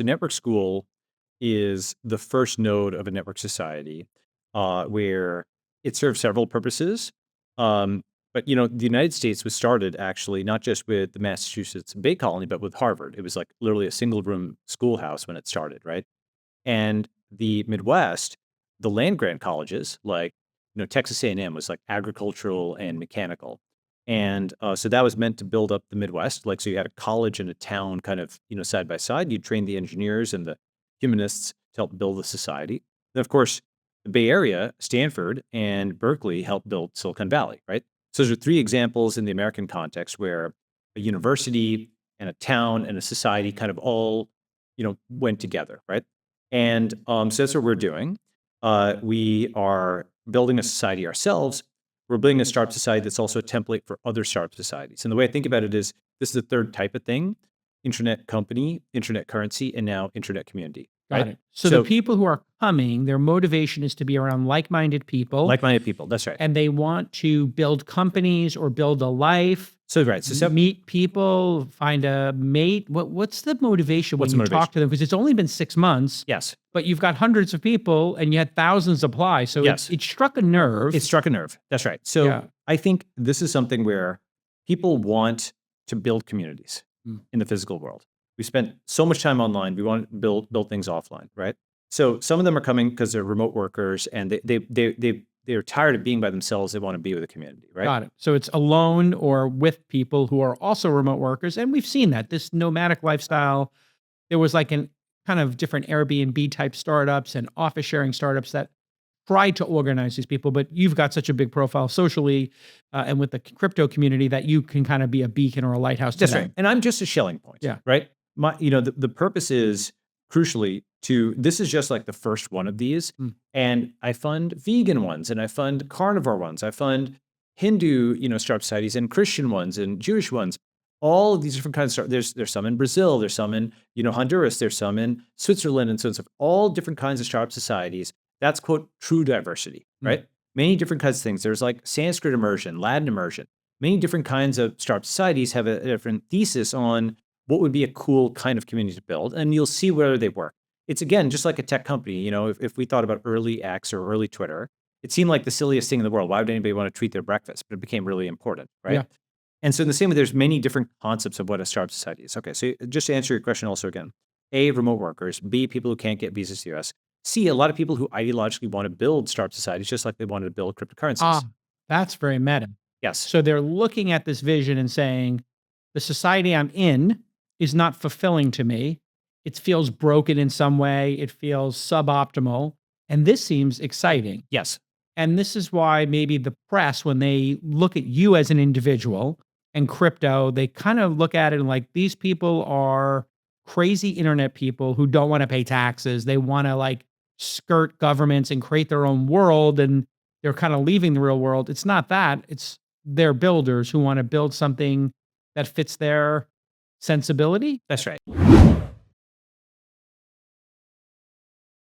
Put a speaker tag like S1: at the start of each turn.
S1: So network school is the first node of a network society where it serves several purposes. Um, but the United States was started actually not just with the Massachusetts Bay Colony, but with Harvard. It was like literally a single room schoolhouse when it started, right? And the Midwest, the land grant colleges, like Texas A&M was like agricultural and mechanical, and so that was meant to build up the Midwest. Like so, you had a college and a town kind of side by side. You trained the engineers and the humanists to help build the society. Then, of course, the Bay Area, Stanford and Berkeley helped build Silicon Valley, right? So those are three examples in the American context where a university and a town and a society kind of all went together, right? And so that's what we're doing. We are building a society ourselves. We're building a startup society that's also a template for other startup societies. And the way I think about it is this is the third type of thing: internet company, internet currency, and now internet community.
S2: Got
S1: Right?
S2: it. So the people who are coming, their motivation is to be around like-minded people.
S1: Like-minded people, that's right.
S2: And they want to build companies or build a life.
S1: So right,
S2: meet people, find a mate. What's the motivation when you talk to them? Because it's only been 6 months.
S1: Yes.
S2: But you've got hundreds of people and you had thousands apply. So it struck a nerve.
S1: It struck a nerve. That's right. So I think this is something where people want to build communities in the physical world. We spent so much time online. We want to build things offline, right? So some of them are coming because they're remote workers and they're tired of being by themselves. They want to be with a community, right?
S2: Got it. So it's alone or with people who are also remote workers. And we've seen that, this nomadic lifestyle. There was like an kind of different Airbnb type startups and office sharing startups that tried to organize these people, but you've got such a big profile socially and with the crypto community that you can kind of be a beacon or a lighthouse to
S1: That's
S2: them.
S1: right. And I'm just a Schelling point.
S2: Yeah.
S1: Right. The purpose is crucially this is just like the first one of these. And I fund vegan ones and I fund carnivore ones. I fund Hindu, startup societies and Christian ones and Jewish ones. All of these different kinds of there's some in Brazil, there's some in, Honduras, there's some in Switzerland and so on and so forth. All different kinds of startup societies. That's quote true diversity, right? Many different kinds of things. There's like Sanskrit immersion, Latin immersion. Many different kinds of startup societies have a different thesis on what would be a cool kind of community to build, and you'll see whether they work. It's again, just like a tech company, if we thought about early X or early Twitter, it seemed like the silliest thing in the world. Why would anybody want to tweet their breakfast? But it became really important, right?
S2: Yeah.
S1: And so in the same way, there's many different concepts of what a startup society is. Okay, so just to answer your question also again, A, remote workers, B, people who can't get visas to the US, C, a lot of people who ideologically want to build startup societies just like they wanted to build cryptocurrencies.
S2: That's very meta.
S1: Yes.
S2: So they're looking at this vision and saying, the society I'm in is not fulfilling to me. It feels broken in some way. It feels suboptimal. And this seems exciting.
S1: Yes.
S2: And this is why maybe the press, when they look at you as an individual and crypto, they kind of look at it like these people are crazy internet people who don't want to pay taxes. They want to like skirt governments and create their own world. And they're kind of leaving the real world. It's not that. It's they're builders who want to build something that fits their sensibility.
S1: That's right.